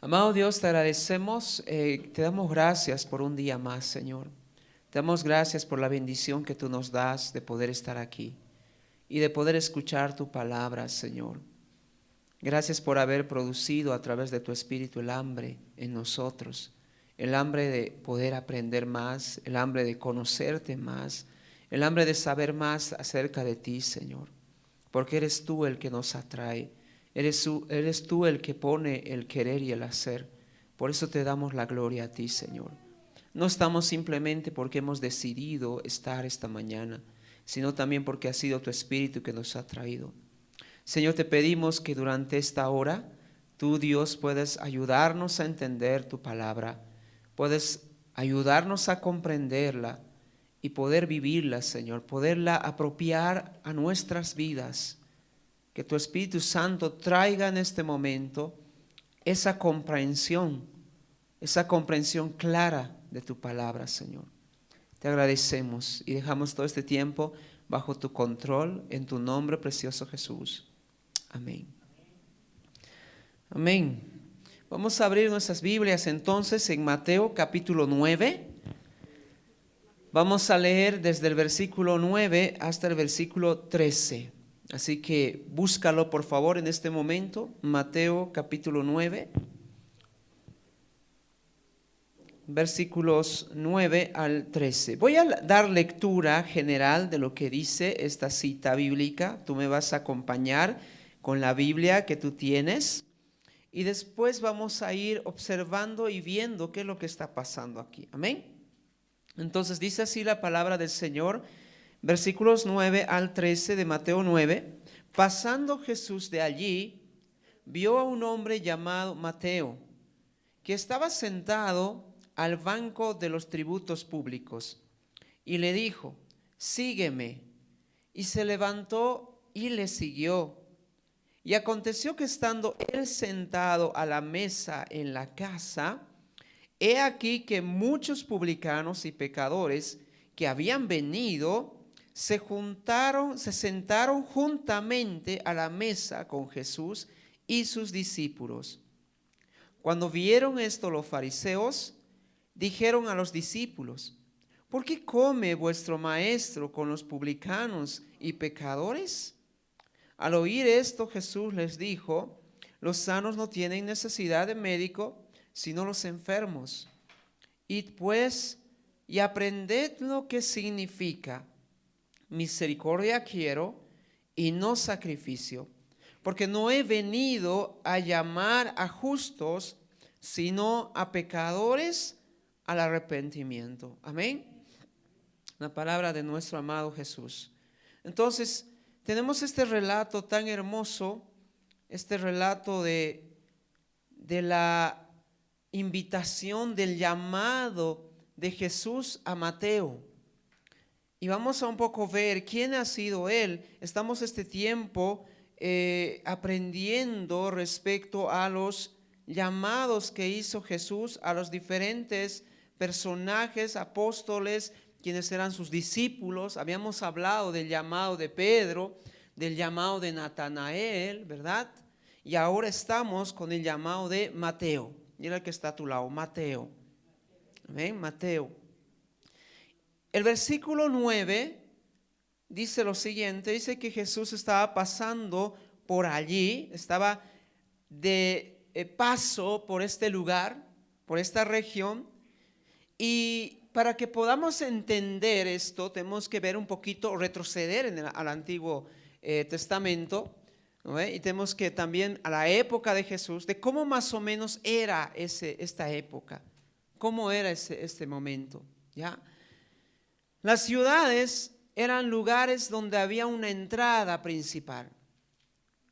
Amado Dios, te agradecemos, te damos gracias por un día más, Señor. Te damos gracias por la bendición que tú nos das de poder estar aquí y de poder escuchar tu palabra, Señor. Gracias por haber producido a través de tu Espíritu el hambre en nosotros, el hambre de poder aprender más, el hambre de conocerte más, el hambre de saber más acerca de ti, Señor, porque eres tú el que nos atrae. Eres tú el que pone el querer y el hacer. Por eso te damos la gloria a ti, Señor. No estamos simplemente porque hemos decidido estar esta mañana, sino también porque ha sido tu Espíritu que nos ha traído. Señor, te pedimos que durante esta hora, tú, Dios, puedes ayudarnos a entender tu palabra, puedes ayudarnos a comprenderla y poder vivirla, Señor, poderla apropiar a nuestras vidas. Que tu Espíritu Santo traiga en este momento esa comprensión clara de tu palabra, Señor. Te agradecemos y dejamos todo este tiempo bajo tu control, en tu nombre precioso Jesús. Amén. Amén. Vamos a abrir nuestras Biblias entonces en Mateo capítulo 9. Vamos a leer desde el versículo 9 hasta el versículo 13. Así que búscalo por favor en este momento, Mateo capítulo 9, versículos 9 al 13. Voy a dar lectura general de lo que dice esta cita bíblica. Tú me vas a acompañar con la Biblia que tú tienes y después vamos a ir observando y viendo qué es lo que está pasando aquí. Amén. Entonces dice así la palabra del Señor. Versículos 9 al 13 de Mateo 9. Pasando Jesús de allí, vio a un hombre llamado Mateo, que estaba sentado al banco de los tributos públicos, y le dijo: sígueme. Y se levantó y le siguió. Y aconteció que estando él sentado a la mesa en la casa, he aquí que muchos publicanos y pecadores que habían venido se sentaron juntamente a la mesa con Jesús y sus discípulos. Cuando vieron esto los fariseos, dijeron a los discípulos: ¿por qué come vuestro maestro con los publicanos y pecadores? Al oír esto, Jesús les dijo: los sanos no tienen necesidad de médico, sino los enfermos. Id pues y aprended lo que significa: misericordia quiero y no sacrificio, porque no he venido a llamar a justos, sino a pecadores al arrepentimiento. Amén. La palabra de nuestro amado Jesús. Entonces, tenemos este relato tan hermoso, este relato de la invitación, del llamado de Jesús a Mateo. Y vamos a un poco ver quién ha sido él. Estamos este tiempo aprendiendo respecto a los llamados que hizo Jesús a los diferentes personajes, apóstoles, quienes eran sus discípulos. Habíamos hablado del llamado de Pedro, del llamado de Natanael, ¿verdad? Y ahora estamos con el llamado de Mateo. Mira el que está a tu lado, Mateo. Amén, Mateo. El versículo 9 dice lo siguiente, dice que Jesús estaba pasando por allí, estaba de paso por este lugar, por esta región, y para que podamos entender esto, tenemos que ver un poquito, retroceder al Antiguo Testamento, ¿no? Y tenemos que también a la época de Jesús, de cómo más o menos era esta época, cómo era este momento, ¿ya? Las ciudades eran lugares donde había una entrada principal.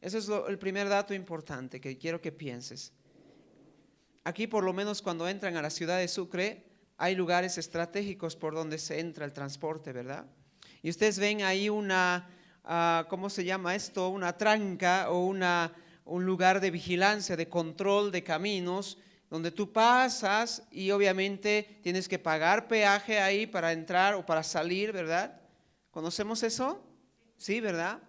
Ese es el primer dato importante que quiero que pienses. Aquí, por lo menos cuando entran a la ciudad de Sucre, hay lugares estratégicos por donde se entra el transporte, ¿verdad? Y ustedes ven ahí ¿cómo se llama esto? Una tranca o un lugar de vigilancia, de control de caminos, donde tú pasas y obviamente tienes que pagar peaje ahí para entrar o para salir, ¿verdad? ¿Conocemos eso? Sí, ¿verdad?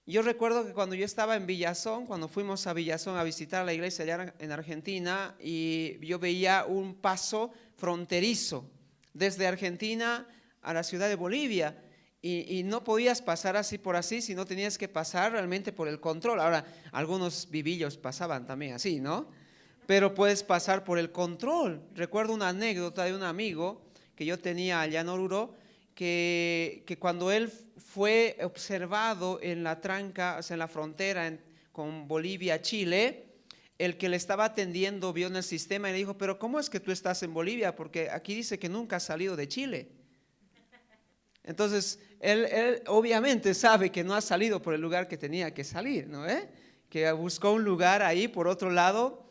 Yo recuerdo que cuando yo estaba en Villazón, cuando fuimos a Villazón a visitar la iglesia allá en Argentina, y yo veía un paso fronterizo desde Argentina a la ciudad de Bolivia, y no podías pasar así por así, sino tenías que pasar realmente por el control. Ahora, algunos vivillos pasaban también así, ¿no? Pero puedes pasar por el control. Recuerdo una anécdota de un amigo que yo tenía allá en Oruro, que cuando él fue observado en la tranca, o sea, en la frontera con Bolivia, Chile, el que le estaba atendiendo vio en el sistema y le dijo, pero ¿cómo es que tú estás en Bolivia? Porque aquí dice que nunca has salido de Chile. Entonces, él obviamente sabe que no ha salido por el lugar que tenía que salir, ¿no? Que buscó un lugar ahí por otro lado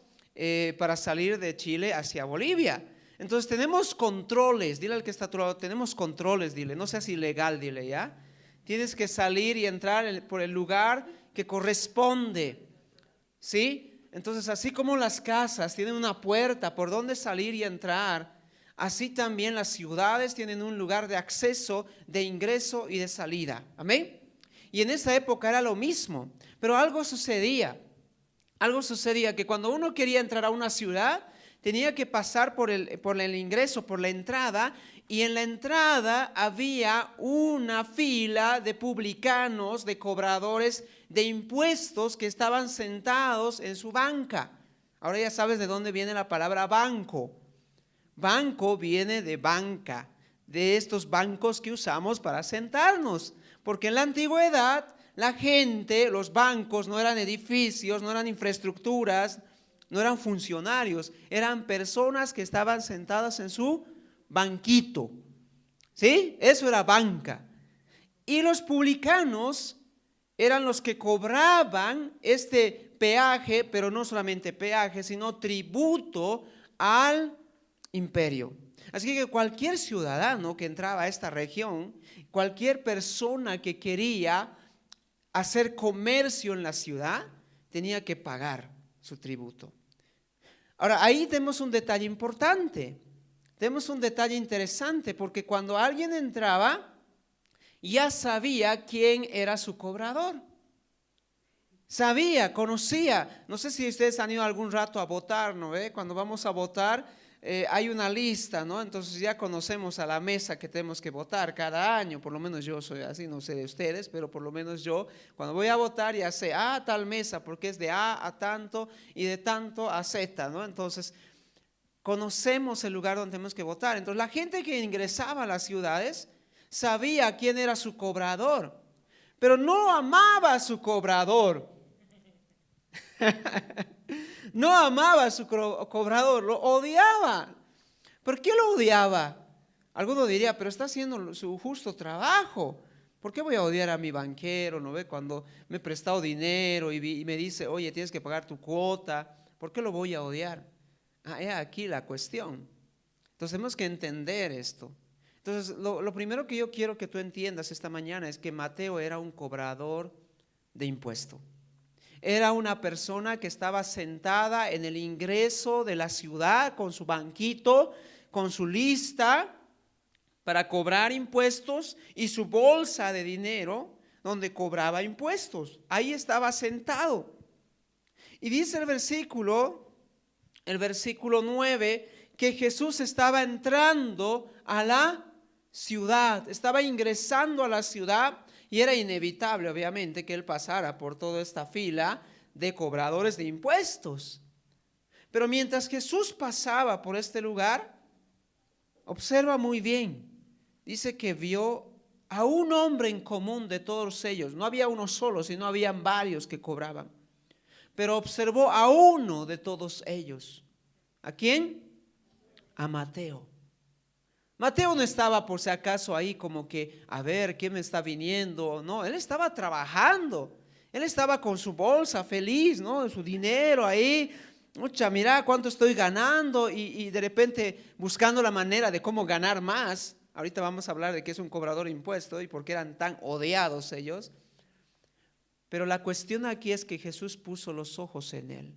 para salir de Chile hacia Bolivia. Entonces tenemos controles, dile al que está a tu lado, tenemos controles, dile, no seas ilegal, dile, ¿ya? Tienes que salir y entrar por el lugar que corresponde, ¿sí? Entonces, así como las casas tienen una puerta por donde salir y entrar, así también las ciudades tienen un lugar de acceso, de ingreso y de salida, ¿amén? Y en esa época era lo mismo, pero algo sucedía que cuando uno quería entrar a una ciudad, tenía que pasar por el ingreso, por la entrada, y en la entrada había una fila de publicanos, de cobradores de impuestos que estaban sentados en su banca. Ahora ya sabes de dónde viene la palabra banco. Banco viene de banca, de estos bancos que usamos para sentarnos, porque en la antigüedad la gente, los bancos no eran edificios, no eran infraestructuras, no eran funcionarios, eran personas que estaban sentadas en su banquito, ¿sí? Eso era banca. Y los publicanos eran los que cobraban este peaje, pero no solamente peaje, sino tributo al imperio. Así que cualquier ciudadano que entraba a esta región, cualquier persona que quería hacer comercio en la ciudad, tenía que pagar su tributo. Ahora, ahí tenemos un detalle importante, tenemos un detalle interesante, porque cuando alguien entraba, ya sabía quién era su cobrador. Sabía, conocía. No sé si ustedes han ido algún rato a votar, ¿no? Cuando vamos a votar, hay una lista, ¿no? Entonces ya conocemos a la mesa que tenemos que votar cada año, por lo menos yo soy así, no sé de ustedes, pero por lo menos yo, cuando voy a votar ya sé, tal mesa, porque es de A a tanto y de tanto a Z, ¿no? Entonces conocemos el lugar donde tenemos que votar. Entonces la gente que ingresaba a las ciudades sabía quién era su cobrador, pero no amaba a su cobrador. No amaba a su cobrador, lo odiaba. ¿Por qué lo odiaba? Alguno diría, pero está haciendo su justo trabajo. ¿Por qué voy a odiar a mi banquero? ¿No ve? Cuando me he prestado dinero y me dice, oye, tienes que pagar tu cuota. ¿Por qué lo voy a odiar? Es aquí la cuestión. Entonces tenemos que entender esto. Entonces lo primero que yo quiero que tú entiendas esta mañana es que Mateo era un cobrador de impuesto. Era una persona que estaba sentada en el ingreso de la ciudad con su banquito, con su lista para cobrar impuestos y su bolsa de dinero donde cobraba impuestos. Ahí estaba sentado. Y dice el versículo 9, que Jesús estaba entrando a la ciudad, estaba ingresando a la ciudad. Y era inevitable, obviamente, que él pasara por toda esta fila de cobradores de impuestos. Pero mientras Jesús pasaba por este lugar, observa muy bien, dice que vio a un hombre en común de todos ellos. No había uno solo, sino habían varios que cobraban. Pero observó a uno de todos ellos. ¿A quién? A Mateo. Mateo no estaba por si acaso ahí como que, a ver, ¿quién me está viniendo? No, él estaba trabajando. Él estaba con su bolsa feliz, ¿no? Su dinero ahí. Mucha, mira cuánto estoy ganando y de repente buscando la manera de cómo ganar más. Ahorita vamos a hablar de qué es un cobrador de impuestos y por qué eran tan odiados ellos. Pero la cuestión aquí es que Jesús puso los ojos en él.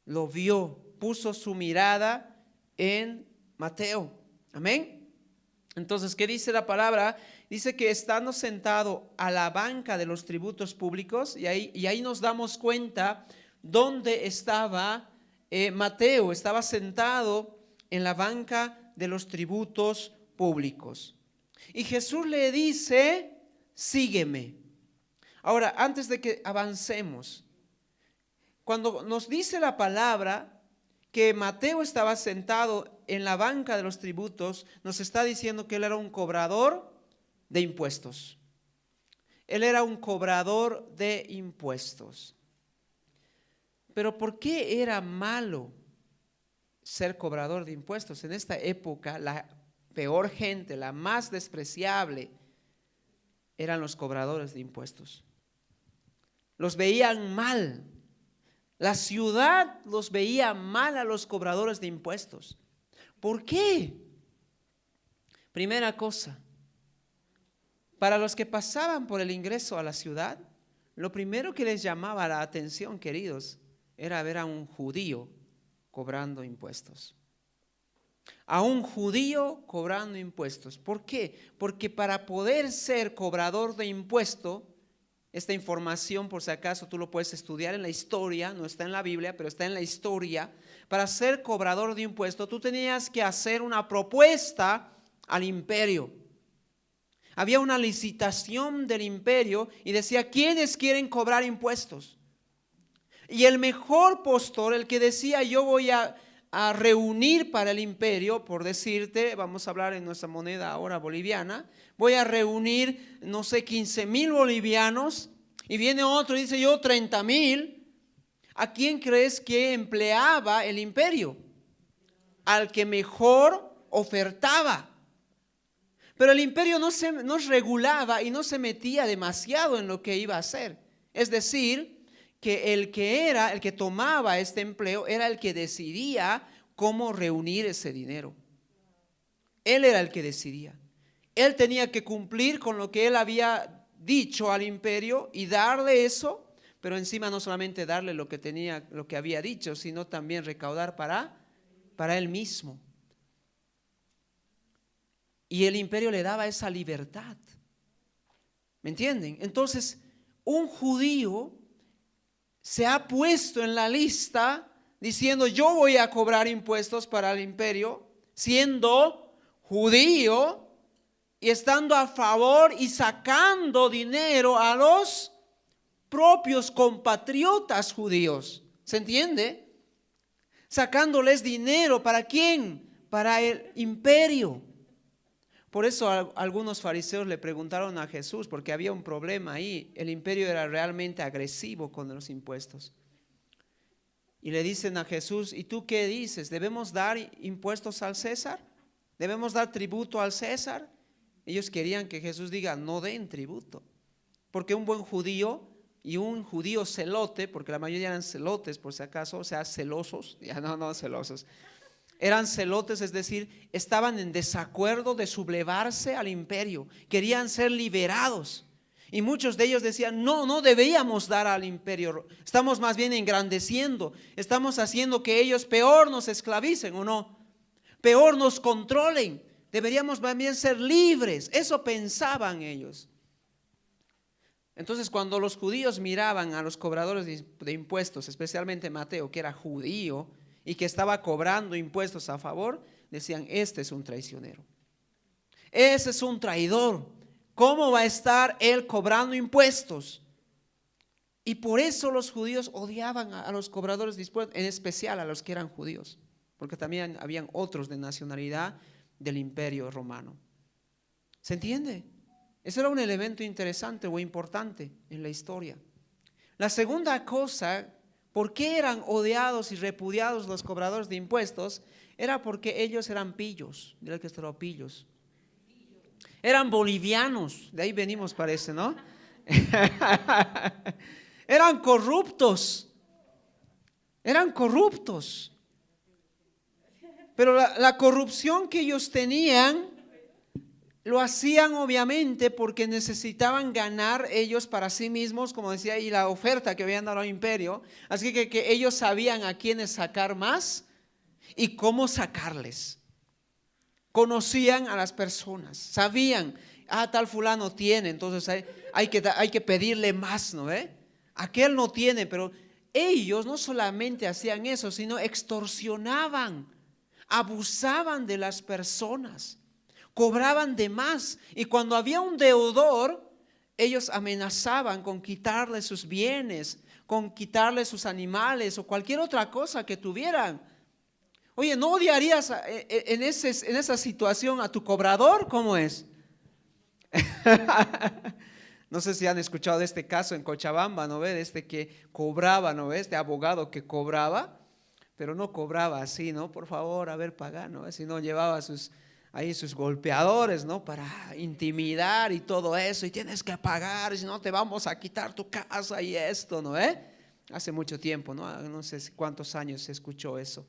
Lo vio, puso su mirada en Mateo. Amén. Entonces, ¿qué dice la palabra? Dice que estando sentado a la banca de los tributos públicos, y ahí nos damos cuenta dónde estaba Mateo. Estaba sentado en la banca de los tributos públicos. Y Jesús le dice, sígueme. Ahora, antes de que avancemos, cuando nos dice la palabra que Mateo estaba sentado en la banca de los tributos, nos está diciendo que él era un cobrador de impuestos. Él era un cobrador de impuestos. Pero ¿por qué era malo ser cobrador de impuestos? En esta época, la peor gente, la más despreciable, eran los cobradores de impuestos. Los veían mal. La ciudad los veía mal a los cobradores de impuestos. ¿Por qué? Primera cosa, para los que pasaban por el ingreso a la ciudad, lo primero que les llamaba la atención, queridos, era ver a un judío cobrando impuestos. A un judío cobrando impuestos. ¿Por qué? Porque para poder ser cobrador de impuesto, esta información, por si acaso, tú lo puedes estudiar en la historia, no está en la Biblia, pero está en la historia. Para ser cobrador de impuestos, tú tenías que hacer una propuesta al imperio. Había una licitación del imperio y decía, ¿quiénes quieren cobrar impuestos? Y el mejor postor, el que decía, yo voy a reunir para el imperio, por decirte, vamos a hablar en nuestra moneda ahora boliviana, voy a reunir, no sé, 15,000 bolivianos, y viene otro y dice, yo 30,000. ¿A quién crees que empleaba el imperio? Al que mejor ofertaba. Pero el imperio no regulaba y no se metía demasiado en lo que iba a hacer. Es decir, que el que tomaba este empleo era el que decidía cómo reunir ese dinero. Él era el que decidía. Él tenía que cumplir con lo que él había dicho al imperio y darle eso, pero encima no solamente darle lo que había dicho, sino también recaudar para él mismo. Y el imperio le daba esa libertad. ¿Me entienden? Entonces, un judío se ha puesto en la lista diciendo, yo voy a cobrar impuestos para el imperio, siendo judío y estando a favor y sacando dinero a los propios compatriotas judíos. ¿Se entiende? Sacándoles dinero, ¿para quién? Para el imperio. Por eso algunos fariseos le preguntaron a Jesús, porque había un problema ahí. El imperio era realmente agresivo con los impuestos. Y le dicen a Jesús, ¿y tú qué dices? ¿Debemos dar impuestos al César? ¿Debemos dar tributo al César? Ellos querían que Jesús diga, no den tributo. Porque un buen judío y un judío celote, porque la mayoría eran celotes por si acaso, o sea, celosos, ya no celosos. Eran celotes, es decir, estaban en desacuerdo de sublevarse al imperio, querían ser liberados. Y muchos de ellos decían, no deberíamos dar al imperio, estamos más bien engrandeciendo, estamos haciendo que ellos peor nos esclavicen o no, peor nos controlen, deberíamos más bien ser libres, eso pensaban ellos. Entonces cuando los judíos miraban a los cobradores de impuestos, especialmente Mateo, que era judío, y que estaba cobrando impuestos a favor, decían, este es un traicionero, ese es un traidor, ¿cómo va a estar él cobrando impuestos? Y por eso los judíos odiaban a los cobradores de impuestos, en especial a los que eran judíos, porque también habían otros de nacionalidad del imperio romano. ¿Se entiende? Ese era un elemento interesante o importante en la historia. La segunda cosa, ¿por qué eran odiados y repudiados los cobradores de impuestos? Era porque ellos eran pillos. Mira que estos pillos. Eran bolivianos, de ahí venimos parece, ¿no? Eran corruptos. Pero la corrupción que ellos tenían lo hacían obviamente porque necesitaban ganar ellos para sí mismos, como decía, y la oferta que habían dado al imperio. Así que ellos sabían a quiénes sacar más y cómo sacarles. Conocían a las personas, sabían, tal fulano tiene, entonces hay que pedirle más, ¿no ve? Aquel no tiene, pero ellos no solamente hacían eso, sino extorsionaban, abusaban de las personas, cobraban de más. Y cuando había un deudor, ellos amenazaban con quitarle sus bienes, con quitarle sus animales o cualquier otra cosa que tuvieran. Oye, ¿no odiarías en esa situación a tu cobrador? ¿Cómo es? No sé si han escuchado de este caso en Cochabamba, ¿no ve? De este que cobraba, ¿no ve? Este abogado que cobraba, pero no cobraba así, ¿no? Por favor, a ver, paga, ¿no? Sino llevaba ahí sus golpeadores, ¿no? Para intimidar y todo eso, y tienes que pagar, si no te vamos a quitar tu casa y esto, ¿no ve? Hace mucho tiempo, ¿no? No sé cuántos años se escuchó eso.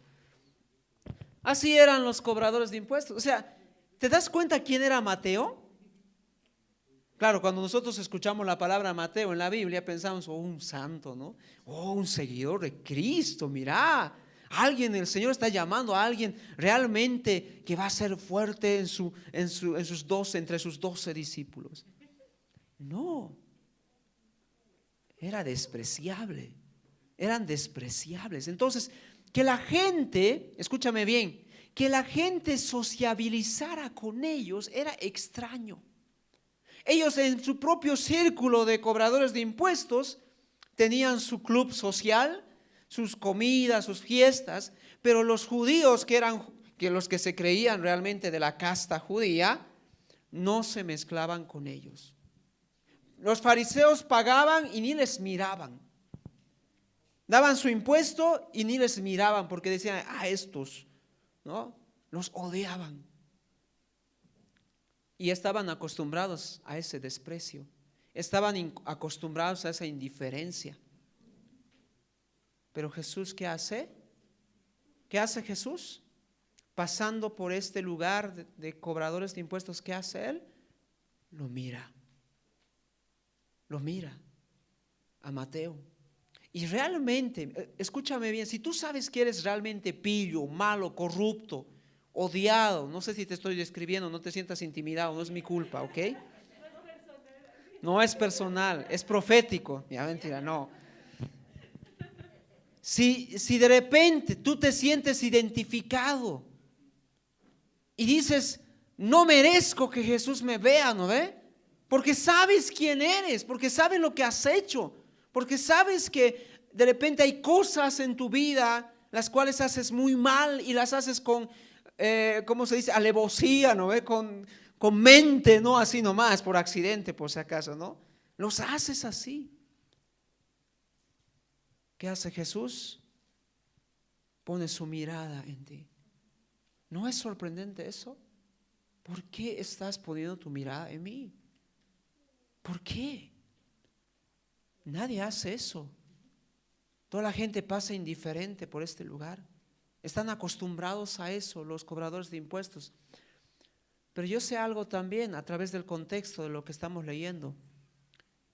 Así eran los cobradores de impuestos. O sea, ¿te das cuenta quién era Mateo? Claro, cuando nosotros escuchamos la palabra Mateo en la Biblia, pensamos, oh, un santo, ¿no? Oh, un seguidor de Cristo, mira. El Señor está llamando a alguien realmente que va a ser fuerte entre sus 12 discípulos. No, era despreciable, eran despreciables. Entonces, que la gente, escúchame bien, que la gente sociabilizara con ellos era extraño. Ellos en su propio círculo de cobradores de impuestos tenían su club social, sus comidas, sus fiestas, pero los judíos que los que se creían realmente de la casta judía, no se mezclaban con ellos. Los fariseos pagaban y ni les miraban. Daban su impuesto y ni les miraban porque decían, estos, ¿no? Los odiaban. Y estaban acostumbrados a ese desprecio. Estaban acostumbrados a esa indiferencia. Pero Jesús, ¿qué hace? ¿Qué hace Jesús? Pasando por este lugar de cobradores de impuestos, ¿qué hace Él? Lo mira a Mateo. Y realmente, escúchame bien, si tú sabes que eres realmente pillo, malo, corrupto, odiado, no sé si te estoy describiendo, no te sientas intimidado, no es mi culpa, ¿ok? No es personal, es profético. Ya, mentira, no. Si de repente tú te sientes identificado y dices, no merezco que Jesús me vea, ¿no ve? Porque sabes quién eres, porque sabes lo que has hecho, porque sabes que de repente hay cosas en tu vida las cuales haces muy mal y las haces con, ¿cómo se dice? Alevosía, ¿no ve? Con mente, no así nomás, por accidente, por si acaso, ¿no? Los haces así. ¿Qué hace Jesús? Pone su mirada en ti. ¿No es sorprendente eso? ¿Por qué estás poniendo tu mirada en mí? ¿Por qué? Nadie hace eso. Toda la gente pasa indiferente por este lugar. Están acostumbrados a eso los cobradores de impuestos. Pero yo sé algo también a través del contexto de lo que estamos leyendo,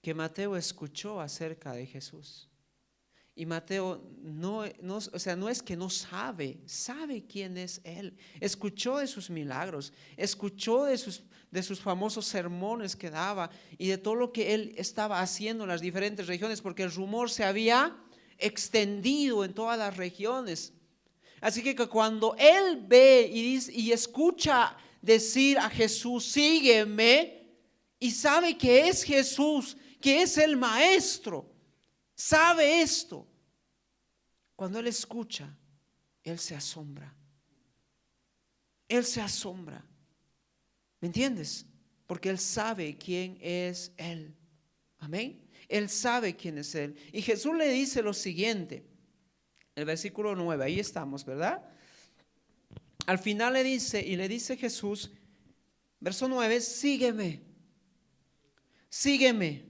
que Mateo escuchó acerca de Jesús. Y Mateo no es que no sabe quién es Él. Escuchó de sus milagros, escuchó de sus famosos sermones que daba y de todo lo que Él estaba haciendo en las diferentes regiones, porque el rumor se había extendido en todas las regiones. Así que cuando Él ve y escucha decir a Jesús, sígueme, y sabe que es Jesús, que es el Maestro, sabe esto. Cuando Él escucha, Él se asombra. Él se asombra. ¿Me entiendes? Porque Él sabe quién es Él. Amén. Él sabe quién es Él. Y Jesús le dice lo siguiente. El versículo 9, ahí estamos, ¿verdad? Al final le dice Jesús, verso 9, sígueme. Sígueme.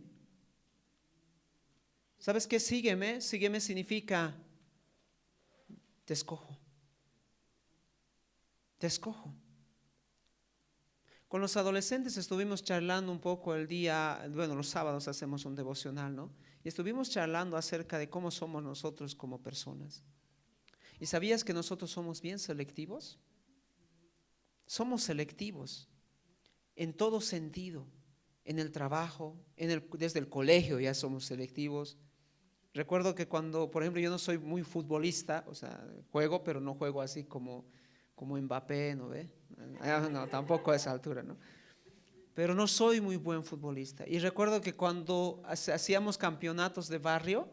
¿Sabes qué? Sígueme. Sígueme significa te escojo. Te escojo. Con los adolescentes estuvimos charlando un poco los sábados hacemos un devocional, ¿no? Y estuvimos charlando acerca de cómo somos nosotros como personas. ¿Y sabías que nosotros somos bien selectivos? somos selectivos en todo sentido, en el trabajo, desde el colegio ya somos selectivos. Recuerdo que cuando, por ejemplo, yo no soy muy futbolista, o sea, juego, pero no juego así como Mbappé, ¿no ve? No, tampoco a esa altura, ¿no? Pero no soy muy buen futbolista. Y recuerdo que cuando hacíamos campeonatos de barrio,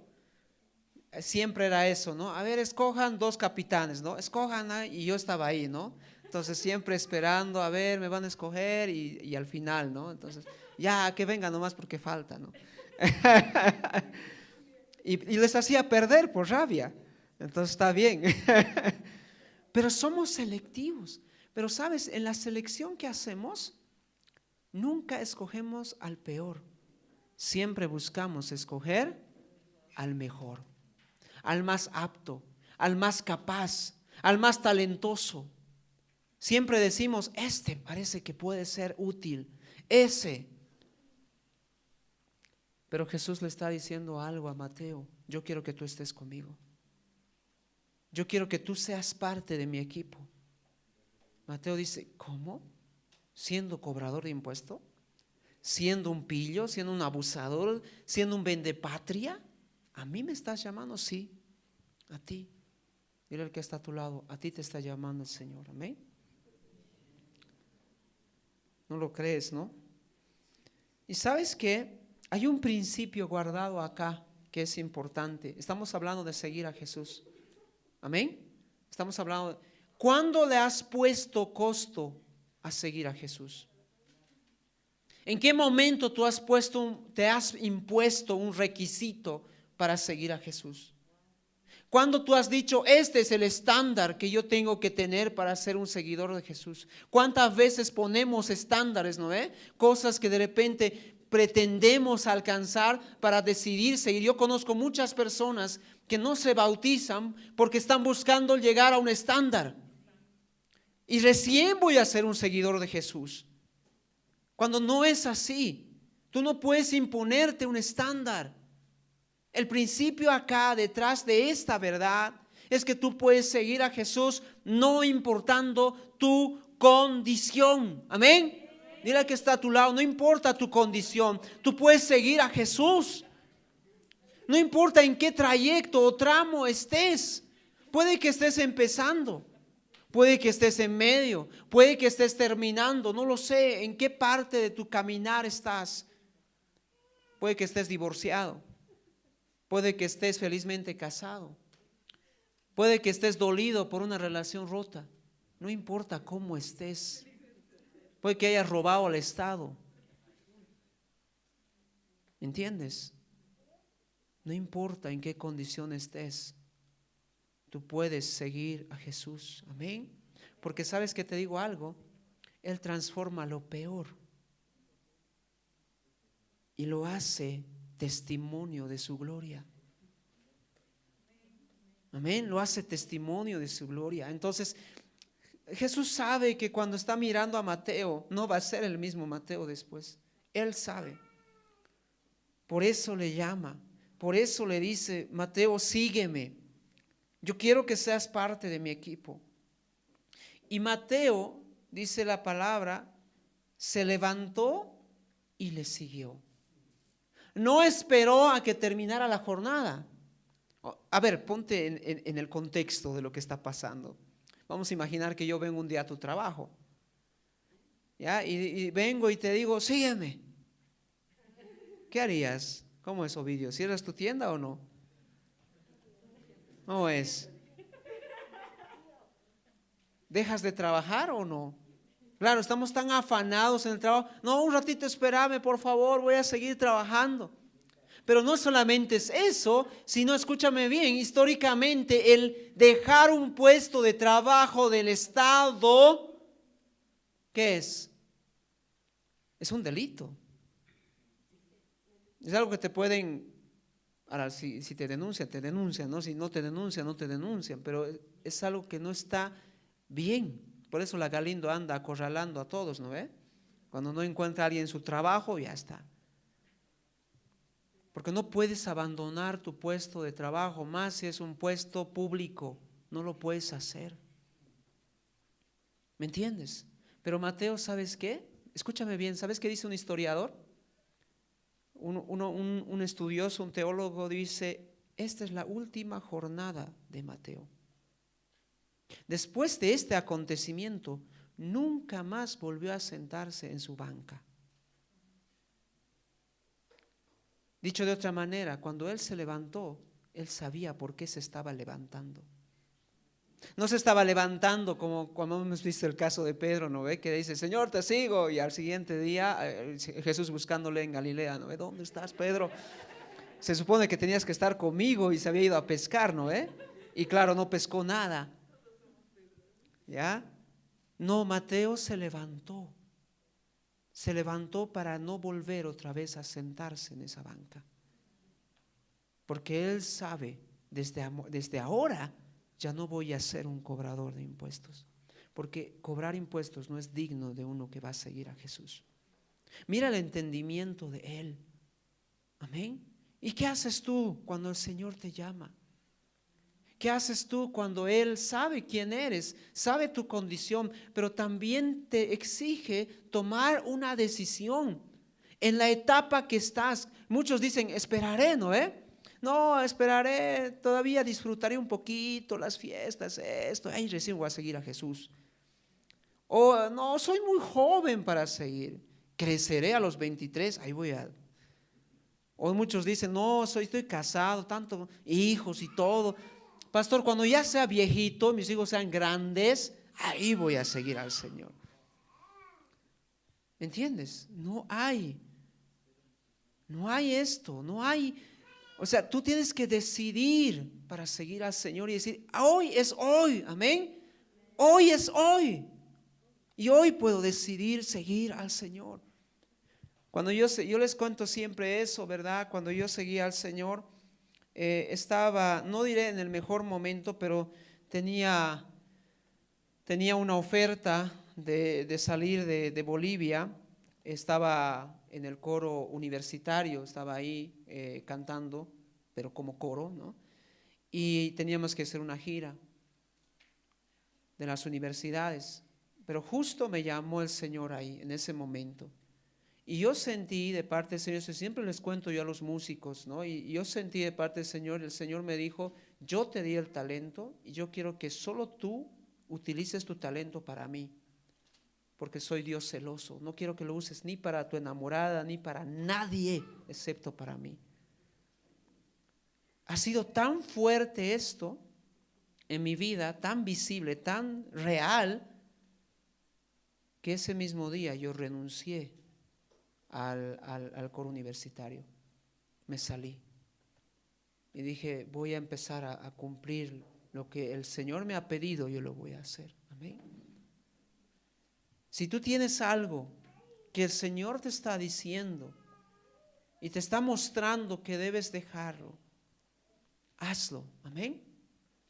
siempre era eso, ¿no? A ver, escojan 2 capitanes, ¿no? Escojan, y yo estaba ahí, ¿no? Entonces siempre esperando, a ver, me van a escoger y al final, ¿no? Entonces, ya, que venga nomás porque falta, ¿no? Y les hacía perder por rabia. Entonces está bien. Pero somos selectivos. Pero sabes, en la selección que hacemos, nunca escogemos al peor. Siempre buscamos escoger al mejor, al más apto, al más capaz, al más talentoso. Siempre decimos, este parece que puede ser útil, ese. Pero Jesús le está diciendo algo a Mateo: yo quiero que tú estés conmigo. Yo quiero que tú seas parte de mi equipo. Mateo dice, ¿cómo? ¿Siendo cobrador de impuestos? ¿Siendo un pillo? ¿Siendo un abusador? ¿Siendo un vendepatria? ¿A mí me estás llamando? Sí, a ti. Dile al que está a tu lado, a ti te está llamando el Señor. Amén. No lo crees, ¿no? Y sabes que hay un principio guardado acá que es importante. Estamos hablando de seguir a Jesús. Amén. Estamos hablando de, ¿cuándo le has puesto costo a seguir a Jesús? ¿En qué momento tú te has impuesto un requisito para seguir a Jesús? ¿Cuándo tú has dicho, este es el estándar que yo tengo que tener para ser un seguidor de Jesús? ¿Cuántas veces ponemos estándares, no? Cosas que de repente pretendemos alcanzar para decidir seguir. Yo conozco muchas personas que no se bautizan porque están buscando llegar a un estándar. Y recién voy a ser un seguidor de Jesús. Cuando no es así, tú no puedes imponerte un estándar. El principio acá detrás de esta verdad es que tú puedes seguir a Jesús no importando tu condición. Amén. Dile al que está a tu lado, no importa tu condición, tú puedes seguir a Jesús. No importa en qué trayecto o tramo estés. Puede que estés empezando, puede que estés en medio, puede que estés terminando, no lo sé en qué parte de tu caminar estás. Puede que estés divorciado. Puede que estés felizmente casado. Puede que estés dolido por una relación rota. No importa cómo estés. Puede que hayas robado al Estado. ¿Entiendes? No importa en qué condición estés. Tú puedes seguir a Jesús. Amén. Porque sabes que te digo algo. Él transforma lo peor y lo hace testimonio de su gloria. Amén, lo hace testimonio de su gloria. Entonces, Jesús sabe que cuando está mirando a Mateo, no va a ser el mismo Mateo después. Él sabe. Por eso le llama, por eso le dice, Mateo, sígueme. Yo quiero que seas parte de mi equipo. Y Mateo, dice la palabra, se levantó y le siguió. No esperó a que terminara la jornada. A ver, ponte en el contexto de lo que está pasando. Vamos a imaginar que yo vengo un día a tu trabajo, ¿ya? Y vengo y te digo, sígueme. ¿Qué harías? ¿Cómo es, Ovidio? ¿Cierras tu tienda o no? ¿Cómo es? ¿Dejas de trabajar o no? Claro, estamos tan afanados en el trabajo. No, un ratito espérame, por favor, voy a seguir trabajando. Pero no solamente es eso, sino, escúchame bien, históricamente el dejar un puesto de trabajo del Estado, ¿qué es? Es un delito. Es algo que te pueden, ahora si te denuncian, ¿no? Si no te denuncian, no te denuncian, pero es algo que no está bien. Por eso la Galindo anda acorralando a todos, ¿no ve? Cuando no encuentra a alguien su trabajo, ya está. Porque no puedes abandonar tu puesto de trabajo, más si es un puesto público, no lo puedes hacer. ¿Me entiendes? Pero Mateo, ¿sabes qué? Escúchame bien, ¿sabes qué dice un historiador? Un estudioso, un teólogo dice, esta es la última jornada de Mateo. Después de este acontecimiento, nunca más volvió a sentarse en su banca. Dicho de otra manera, cuando él se levantó, él sabía por qué se estaba levantando. No se estaba levantando como cuando hemos visto el caso de Pedro, ¿no ve? Que dice, Señor, te sigo. Y al siguiente día, Jesús buscándole en Galilea, ¿no ve? ¿Dónde estás, Pedro? Se supone que tenías que estar conmigo y se había ido a pescar, ¿no ve? Y claro, no pescó nada. ¿Ya? No, Mateo se levantó. Se levantó para no volver otra vez a sentarse en esa banca. Porque él sabe, desde ahora ya no voy a ser un cobrador de impuestos. Porque cobrar impuestos no es digno de uno que va a seguir a Jesús. Mira el entendimiento de él. Amén. ¿Y qué haces tú cuando el Señor te llama? ¿Qué haces tú cuando Él sabe quién eres, sabe tu condición, pero también te exige tomar una decisión en la etapa que estás? Muchos dicen, esperaré, ¿no? No, esperaré, todavía disfrutaré un poquito las fiestas, esto, ahí recién voy a seguir a Jesús. O no, soy muy joven para seguir, creceré a los 23, ahí voy a... O muchos dicen, no, estoy casado, tanto hijos y todo. Pastor, cuando ya sea viejito, mis hijos sean grandes, ahí voy a seguir al Señor. ¿Me entiendes? No hay esto, no hay. O sea, tú tienes que decidir para seguir al Señor y decir, hoy es hoy, amén. Hoy es hoy. Y hoy puedo decidir seguir al Señor. Cuando yo les cuento siempre eso, ¿verdad? Cuando yo seguía al Señor, estaba, no diré en el mejor momento, pero tenía una oferta de salir de Bolivia. Estaba en el coro universitario, estaba ahí cantando, pero como coro, ¿no? Y teníamos que hacer una gira de las universidades. Pero justo me llamó el Señor ahí, en ese momento. Y yo sentí de parte del Señor, siempre les cuento yo a los músicos, ¿no? Y yo sentí de parte del Señor, el Señor me dijo, yo te di el talento y yo quiero que solo tú utilices tu talento para mí, porque soy Dios celoso. No quiero que lo uses ni para tu enamorada, ni para nadie, excepto para mí. Ha sido tan fuerte esto en mi vida, tan visible, tan real, que ese mismo día yo renuncié al coro universitario. Me salí y dije, voy a empezar a cumplir lo que el Señor me ha pedido, yo lo voy a hacer. Amén. Si tú tienes algo que el Señor te está diciendo y te está mostrando que debes dejarlo, hazlo. Amén.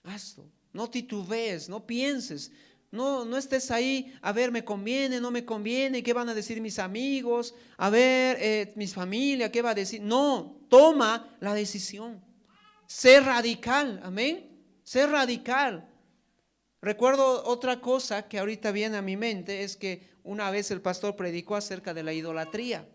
Hazlo. No titubees, no pienses. No estés ahí, a ver, me conviene, no me conviene, ¿qué van a decir mis amigos? A ver, mi familia, ¿qué va a decir? No, toma la decisión. Sé radical, amén. Sé radical. Recuerdo otra cosa que ahorita viene a mi mente, es que una vez el pastor predicó acerca de la idolatría,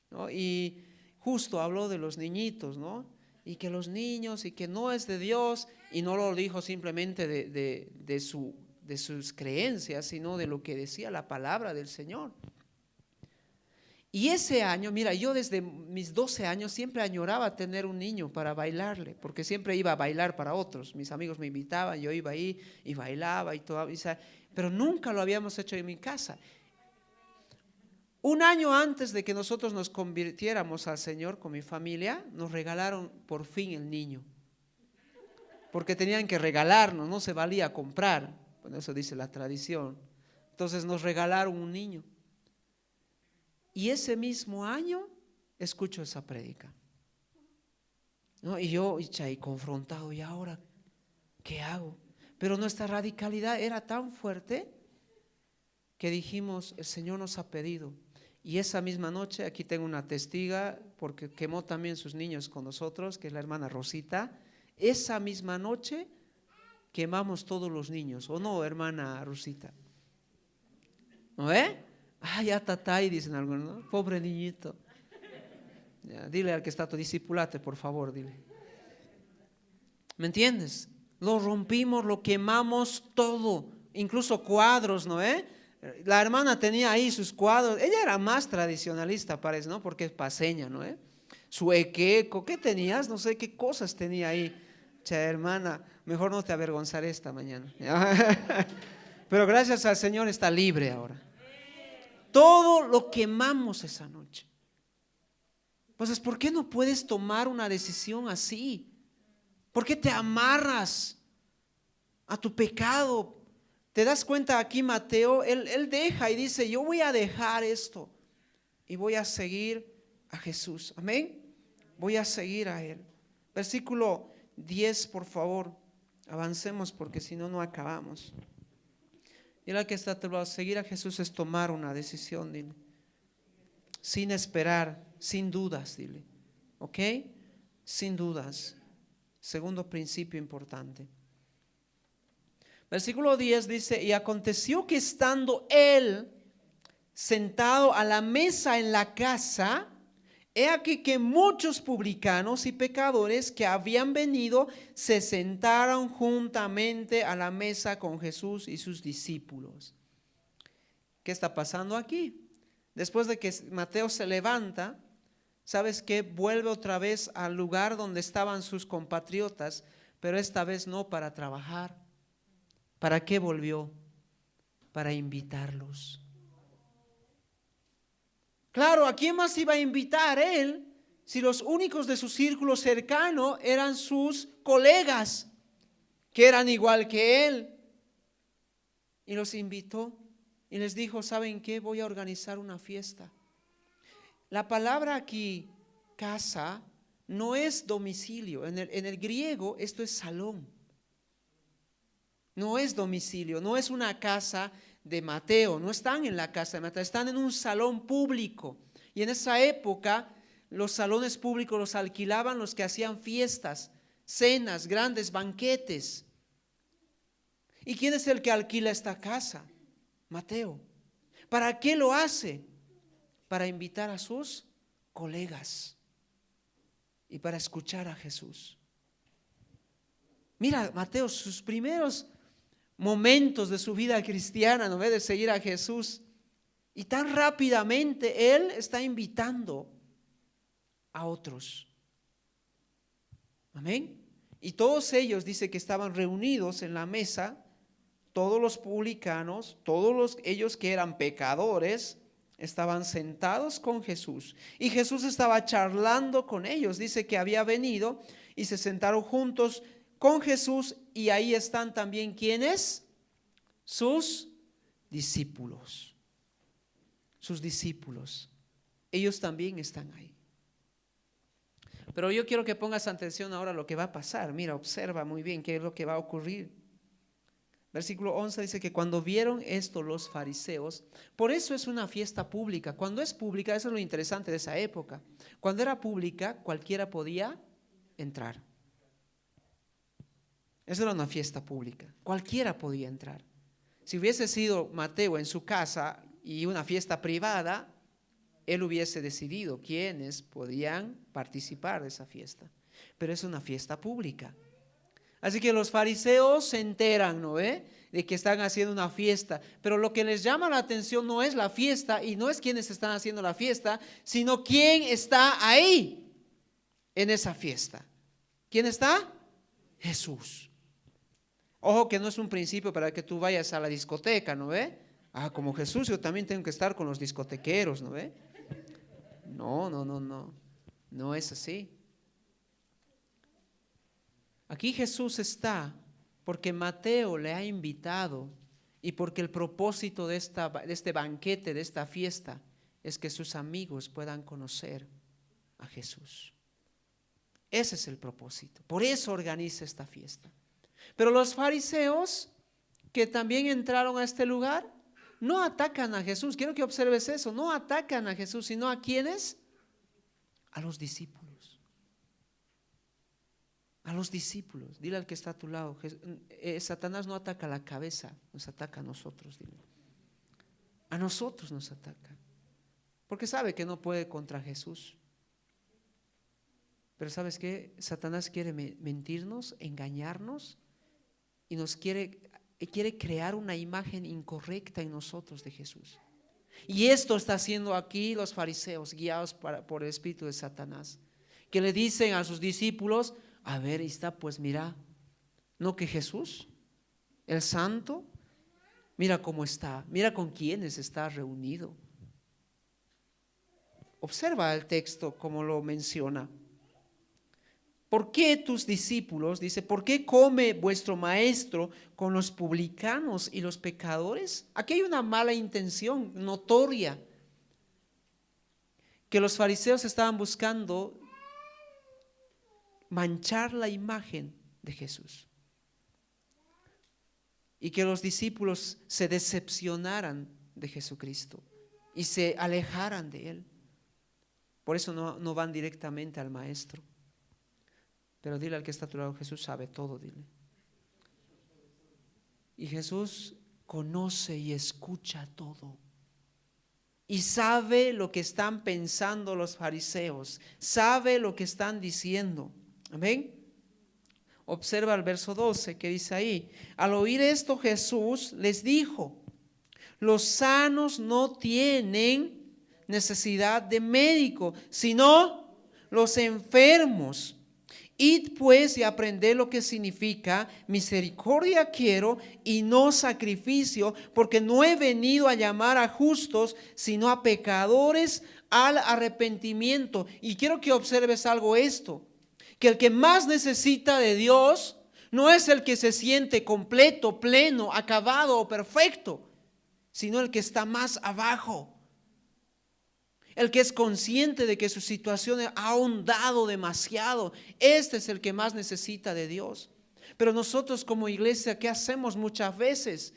¿no? Y justo habló de los niñitos, ¿no? Y que los niños, y que no es de Dios, y no lo dijo simplemente de sus creencias, sino de lo que decía la palabra del Señor. Y ese año, mira, yo desde mis 12 años siempre añoraba tener un niño para bailarle, porque siempre iba a bailar para otros. Mis amigos me invitaban, yo iba ahí y bailaba y todo, pero nunca lo habíamos hecho en mi casa. Un año antes de que nosotros nos convirtiéramos al Señor con mi familia, nos regalaron por fin el niño. Porque tenían que regalarnos, no se valía comprar. Bueno, eso dice la tradición. Entonces nos regalaron un niño. Y ese mismo año escucho esa prédica, ¿no? Y yo, y confrontado, ¿y ahora qué hago? Pero nuestra radicalidad era tan fuerte que dijimos, el Señor nos ha pedido. Y esa misma noche, aquí tengo una testiga, porque quemó también sus niños con nosotros, que es la hermana Rosita. Esa misma noche quemamos todos los niños, ¿o no, hermana Rosita? ¿No ve? Ah, ya tatay, dicen algunos, ¿no? Pobre niñito. Ya, dile al que está tu discipulate, por favor, dile. ¿Me entiendes? Lo rompimos, lo quemamos todo, incluso cuadros, ¿no? La hermana tenía ahí sus cuadros. Ella era más tradicionalista, parece, ¿no? Porque es paseña, ¿no? Su equeco, ¿qué tenías? No sé qué cosas tenía ahí. Che, hermana, mejor no te avergonzaré esta mañana. Pero gracias al Señor está libre ahora. Todo lo quemamos esa noche. Pues, ¿por qué no puedes tomar una decisión así? ¿Por qué te amarras a tu pecado? ¿Te das cuenta aquí Mateo? Él deja y dice, yo voy a dejar esto y voy a seguir a Jesús. Amén. Voy a seguir a Él. Versículo 10, por favor. Avancemos porque si no, no acabamos. Y la que está a tu lado, seguir a Jesús es tomar una decisión, dile. Sin esperar, sin dudas, dile. ¿Ok? Sin dudas. Segundo principio importante. Versículo 10 dice, y aconteció que estando él sentado a la mesa en la casa, he aquí que muchos publicanos y pecadores que habían venido se sentaron juntamente a la mesa con Jesús y sus discípulos. ¿Qué está pasando aquí? Después de que Mateo se levanta, ¿sabes qué? Vuelve otra vez al lugar donde estaban sus compatriotas, pero esta vez no para trabajar. ¿Para qué volvió? Para invitarlos. Claro, ¿a quién más iba a invitar él si los únicos de su círculo cercano eran sus colegas, que eran igual que él? Y los invitó y les dijo, ¿saben qué? Voy a organizar una fiesta. La palabra aquí, casa, no es domicilio. En el griego esto es salón. No es domicilio, no es una casa de Mateo, no están en la casa de Mateo, están en un salón público. Y en esa época los salones públicos los alquilaban los que hacían fiestas, cenas, grandes banquetes. ¿Y quién es el que alquila esta casa? Mateo. ¿Para qué lo hace? Para invitar a sus colegas y para escuchar a Jesús. Mira, Mateo, sus primeros momentos de su vida cristiana, ¿no ve? De seguir a Jesús. Y tan rápidamente Él está invitando a otros. Amén. Y todos ellos, dice que estaban reunidos en la mesa, todos los publicanos, ellos que eran pecadores, estaban sentados con Jesús. Y Jesús estaba charlando con ellos. Dice que había venido y se sentaron juntos con Jesús, y ahí están también ¿quiénes? Sus discípulos. Sus discípulos. Ellos también están ahí. Pero yo quiero que pongas atención ahora a lo que va a pasar. Mira, observa muy bien qué es lo que va a ocurrir. Versículo 11 dice que cuando vieron esto los fariseos, por eso es una fiesta pública. Cuando es pública, eso es lo interesante de esa época. Cuando era pública, cualquiera podía entrar. Eso era una fiesta pública. Cualquiera podía entrar. Si hubiese sido Mateo en su casa y una fiesta privada, él hubiese decidido quiénes podían participar de esa fiesta. Pero es una fiesta pública. Así que los fariseos se enteran, ¿no ve? De que están haciendo una fiesta. Pero lo que les llama la atención no es la fiesta y no es quiénes están haciendo la fiesta, sino quién está ahí en esa fiesta. ¿Quién está? Jesús. Ojo que no es un principio para que tú vayas a la discoteca, ¿no ve? Ah, como Jesús, yo también tengo que estar con los discotequeros, ¿no ve? No. No es así. Aquí Jesús está porque Mateo le ha invitado y porque el propósito de este banquete, de esta fiesta, es que sus amigos puedan conocer a Jesús. Ese es el propósito. Por eso organiza esta fiesta. Pero los fariseos que también entraron a este lugar no atacan a Jesús. Quiero que observes eso. No atacan a Jesús, sino ¿a quiénes? A los discípulos. A los discípulos. Dile al que está a tu lado. Satanás no ataca la cabeza, nos ataca a nosotros. Dile. A nosotros nos ataca, porque sabe que no puede contra Jesús. Pero ¿sabes qué? Satanás quiere mentirnos, engañarnos y quiere crear una imagen incorrecta en nosotros de Jesús. Y esto está haciendo aquí los fariseos, guiados por el espíritu de Satanás, que le dicen a sus discípulos: a ver, está, pues mira, no que Jesús, el santo, mira cómo está, mira con quiénes está reunido. Observa el texto como lo menciona. ¿Por qué tus discípulos, dice, por qué come vuestro maestro con los publicanos y los pecadores? Aquí hay una mala intención notoria, que los fariseos estaban buscando manchar la imagen de Jesús y que los discípulos se decepcionaran de Jesucristo y se alejaran de Él. Por eso no van directamente al maestro. Pero dile al que está a tu lado: Jesús sabe todo, dile. Y Jesús conoce y escucha todo. Y sabe lo que están pensando los fariseos. Sabe lo que están diciendo. Amén. Observa el verso 12 que dice ahí: al oír esto Jesús les dijo: los sanos no tienen necesidad de médico, sino los enfermos. Id pues y aprended lo que significa: misericordia quiero y no sacrificio, porque no he venido a llamar a justos, sino a pecadores al arrepentimiento. Y quiero que observes algo esto, que el que más necesita de Dios no es el que se siente completo, pleno, acabado o perfecto, sino el que está más abajo. El que es consciente de que su situación ha ahondado demasiado. Este es el que más necesita de Dios. Pero nosotros como iglesia, ¿qué hacemos muchas veces?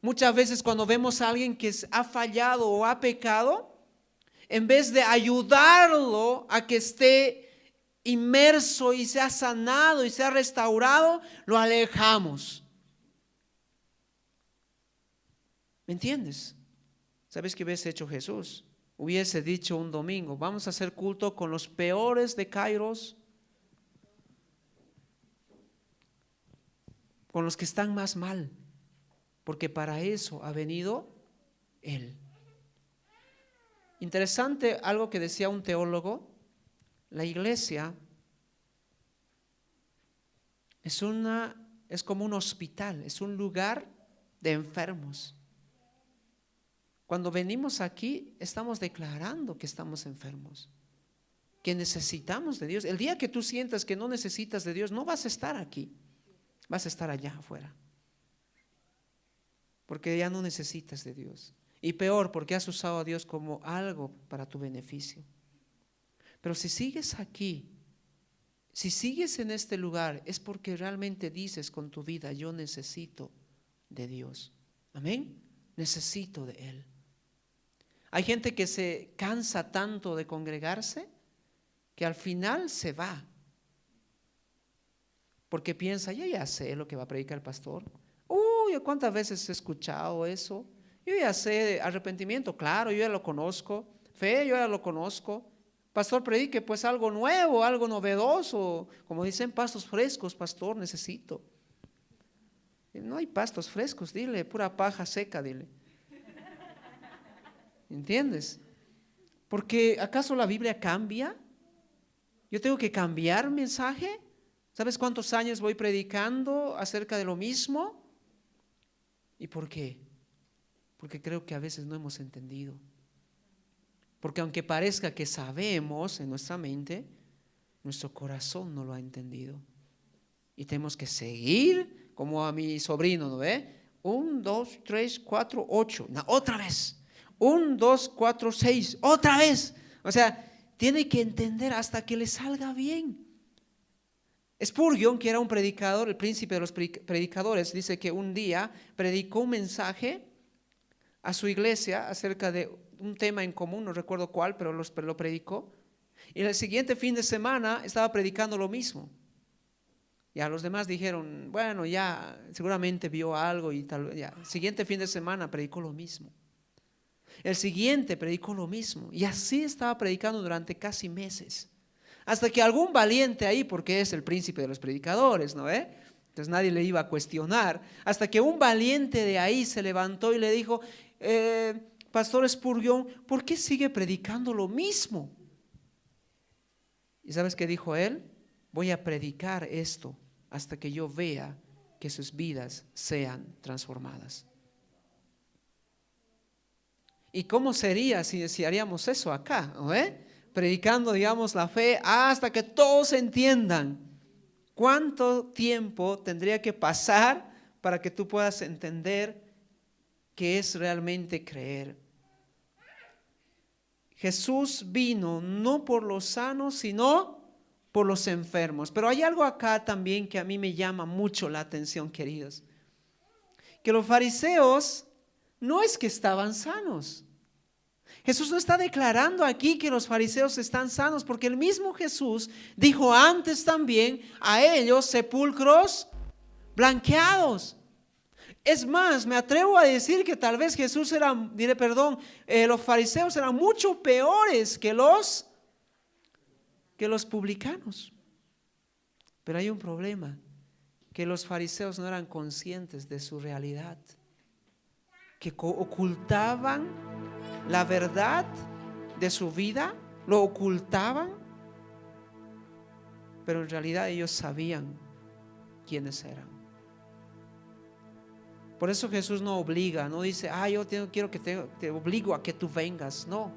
Muchas veces cuando vemos a alguien que ha fallado o ha pecado, en vez de ayudarlo a que esté inmerso y sea sanado y sea restaurado, lo alejamos. ¿Me entiendes? ¿Sabes qué hubiese hecho Jesús? Hubiese dicho un domingo: vamos a hacer culto con los peores de Kairos, con los que están más mal, porque para eso ha venido Él. Interesante algo que decía un teólogo: la iglesia es como un hospital, es un lugar de enfermos. Cuando venimos aquí, estamos declarando que estamos enfermos, que necesitamos de Dios. El día que tú sientas que no necesitas de Dios, no vas a estar aquí, vas a estar allá afuera, porque ya no necesitas de Dios. Y peor, porque has usado a Dios como algo para tu beneficio. Pero si sigues aquí, si sigues en este lugar, es porque realmente dices con tu vida: yo necesito de Dios. Amén. Necesito de Él. Hay gente que se cansa tanto de congregarse que al final se va, porque piensa: yo ya sé lo que va a predicar el pastor. Uy, ¿cuántas veces he escuchado eso? Yo ya sé arrepentimiento, claro, yo ya lo conozco. Fe, yo ya lo conozco. Pastor, predique pues algo nuevo, algo novedoso. Como dicen, pastos frescos, pastor, necesito. No hay pastos frescos, dile, pura paja seca, dile. ¿Entiendes? Porque ¿acaso la Biblia cambia? Yo tengo que cambiar mensaje. ¿Sabes cuántos años voy predicando acerca de lo mismo? ¿Y por qué? Porque creo que a veces no hemos entendido. Porque aunque parezca que sabemos en nuestra mente, nuestro corazón no lo ha entendido. Y tenemos que seguir como a mi sobrino, ¿no ve? 1, 2, 3, 4, 8. No, otra vez. 1, 2, 4, 6. Otra vez. O sea, tiene que entender hasta que le salga bien. Spurgeon, que era un predicador, el príncipe de los predicadores, dice que un día predicó un mensaje a su iglesia acerca de un tema en común, no recuerdo cuál, pero lo predicó. Y el siguiente fin de semana estaba predicando lo mismo. Ya los demás dijeron: bueno, ya seguramente vio algo y tal. Ya, el siguiente fin de semana predicó lo mismo. El siguiente predicó lo mismo. Y así estaba predicando durante casi meses. Hasta que algún valiente ahí, porque es el príncipe de los predicadores, ¿no? Entonces nadie le iba a cuestionar. Hasta que un valiente de ahí se levantó y le dijo, Pastor Spurgeon, ¿por qué sigue predicando lo mismo? ¿Y sabes qué dijo él? Voy a predicar esto hasta que yo vea que sus vidas sean transformadas. ¿Y cómo sería si haríamos eso acá? ¿No? Predicando, digamos, la fe hasta que todos entiendan. ¿Cuánto tiempo tendría que pasar para que tú puedas entender qué es realmente creer? Jesús vino no por los sanos, sino por los enfermos. Pero hay algo acá también que a mí me llama mucho la atención, queridos. Que los fariseos no es que estaban sanos. Jesús no está declarando aquí que los fariseos están sanos, porque el mismo Jesús dijo antes también a ellos sepulcros blanqueados. Es más, me atrevo a decir que tal vez los fariseos eran mucho peores que los publicanos. Pero hay un problema, que los fariseos no eran conscientes de su realidad, que ocultaban la verdad de su vida, lo ocultaban, pero en realidad ellos sabían quiénes eran. Por eso Jesús no obliga, no dice, quiero que te obligo a que tú vengas. No,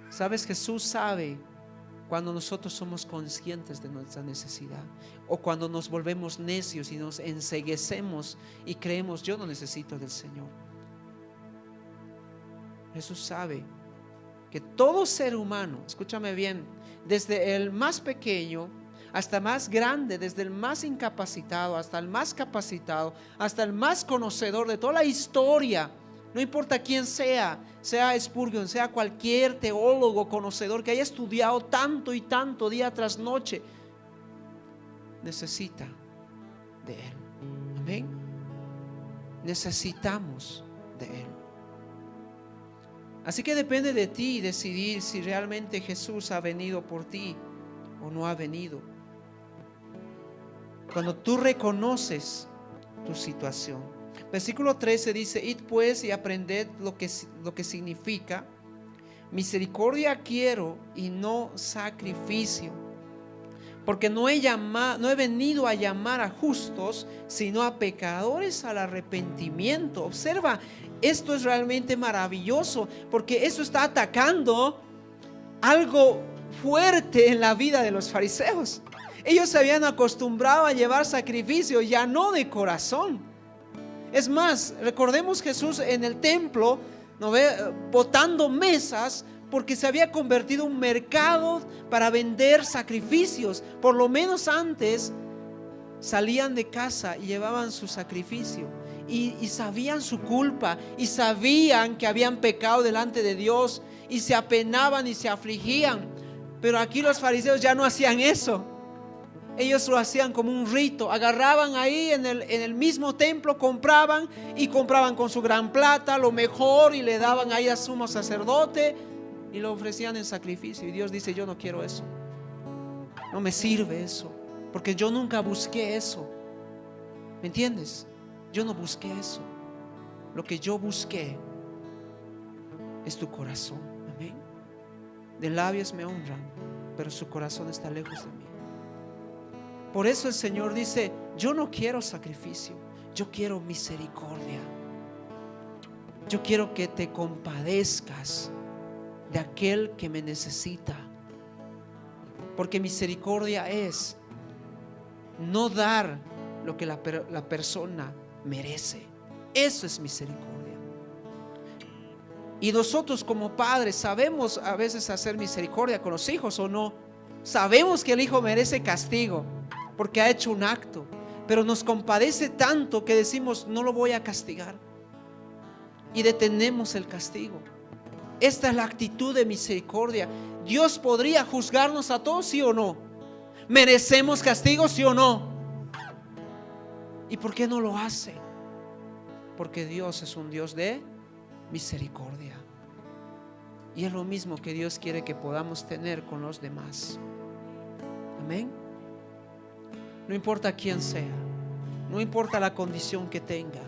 sabes, Jesús sabe cuando nosotros somos conscientes de nuestra necesidad, o cuando nos volvemos necios y nos enceguecemos y creemos, yo no necesito del Señor. Jesús sabe que todo ser humano, escúchame bien, desde el más pequeño hasta el más grande, desde el más incapacitado hasta el más capacitado, hasta el más conocedor de toda la historia, no importa quién sea Spurgeon, sea cualquier teólogo conocedor que haya estudiado tanto y tanto día tras noche, necesita de Él. Amén. Necesitamos de Él. Así que depende de ti decidir si realmente Jesús ha venido por ti o no ha venido. Cuando tú reconoces tu situación. Versículo 13 dice, id pues y aprended lo que significa, misericordia quiero y no sacrificio, porque no he venido a llamar a justos, sino a pecadores al arrepentimiento. Observa, esto es realmente maravilloso, porque eso está atacando algo fuerte en la vida de los fariseos. Ellos se habían acostumbrado a llevar sacrificio, ya no de corazón. Es más, recordemos Jesús en el templo, ¿no ve? Botando mesas, porque se había convertido en un mercado para vender sacrificios. Por lo menos antes salían de casa y llevaban su sacrificio, y sabían su culpa, y sabían que habían pecado delante de Dios, y se apenaban y se afligían. Pero aquí los fariseos ya no hacían eso. Ellos lo hacían como un rito. Agarraban ahí en el mismo templo, compraban con su gran plata lo mejor, y le daban ahí al sumo sacerdote y lo ofrecían en sacrificio. Y Dios dice, yo no quiero eso, no me sirve eso, porque yo nunca busqué eso. ¿Me entiendes? Yo no busqué eso. Lo que yo busqué es tu corazón. Amén. De labios me honran, pero su corazón está lejos de mí. Por eso el Señor dice, yo no quiero sacrificio, yo quiero misericordia. Yo quiero que te compadezcas de aquel que me necesita, porque misericordia es no dar lo que la persona merece. Eso es misericordia. Y nosotros como padres sabemos a veces hacer misericordia con los hijos, ¿o no? Sabemos que el hijo merece castigo porque ha hecho un acto, pero nos compadece tanto que decimos, no lo voy a castigar, y detenemos el castigo. Esta es la actitud de misericordia. Dios podría juzgarnos a todos, ¿sí o no? ¿Merecemos castigo, sí o no? ¿Y por qué no lo hace? Porque Dios es un Dios de misericordia. Y es lo mismo que Dios quiere que podamos tener con los demás. Amén. No importa quién sea, no importa la condición que tenga,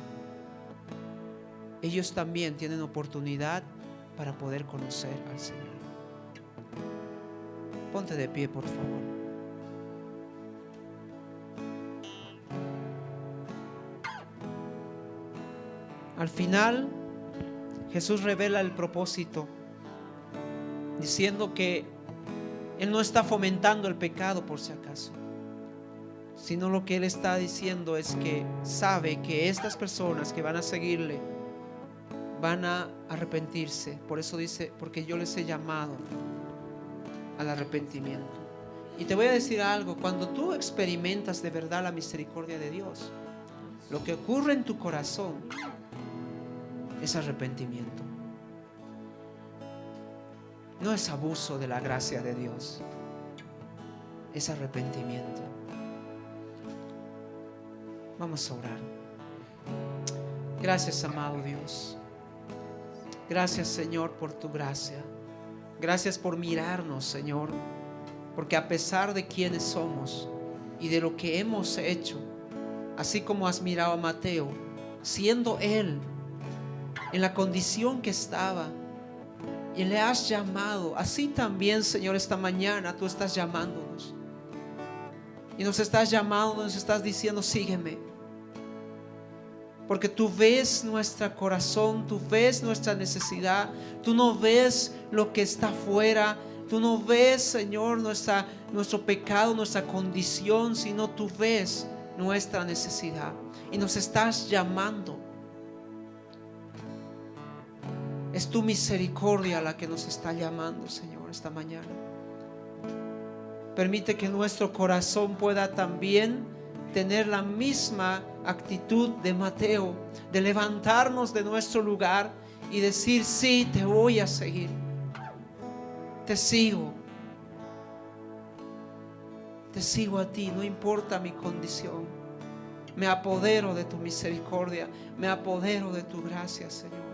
ellos también tienen oportunidad para poder conocer al Señor. Ponte de pie, por favor. Al final, Jesús revela el propósito, diciendo que Él no está fomentando el pecado por si acaso, sino lo que Él está diciendo es que sabe que estas personas que van a seguirle van a arrepentirse. Por eso dice, porque yo les he llamado al arrepentimiento. Y te voy a decir algo, cuando tú experimentas de verdad la misericordia de Dios, lo que ocurre en tu corazón es arrepentimiento. No es abuso de la gracia de Dios, es arrepentimiento. Vamos a orar. Gracias, amado Dios. Gracias, Señor, por tu gracia. Gracias por mirarnos, Señor, porque a pesar de quienes somos y de lo que hemos hecho, así como has mirado a Mateo, siendo él en la condición que estaba, y le has llamado, así también, Señor, esta mañana tú estás llamándonos. Y nos estás llamando, nos estás diciendo, sígueme. Porque tú ves nuestro corazón, tú ves nuestra necesidad, tú no ves lo que está afuera, tú no ves, Señor, nuestro pecado, nuestra condición, sino tú ves nuestra necesidad y nos estás llamando. Es tu misericordia la que nos está llamando, Señor, esta mañana. Permite que nuestro corazón pueda también tener la misma actitud de Mateo, de levantarnos de nuestro lugar y decir, sí, te voy a seguir, te sigo a ti, no importa mi condición. Me apodero de tu misericordia, me apodero de tu gracia, Señor.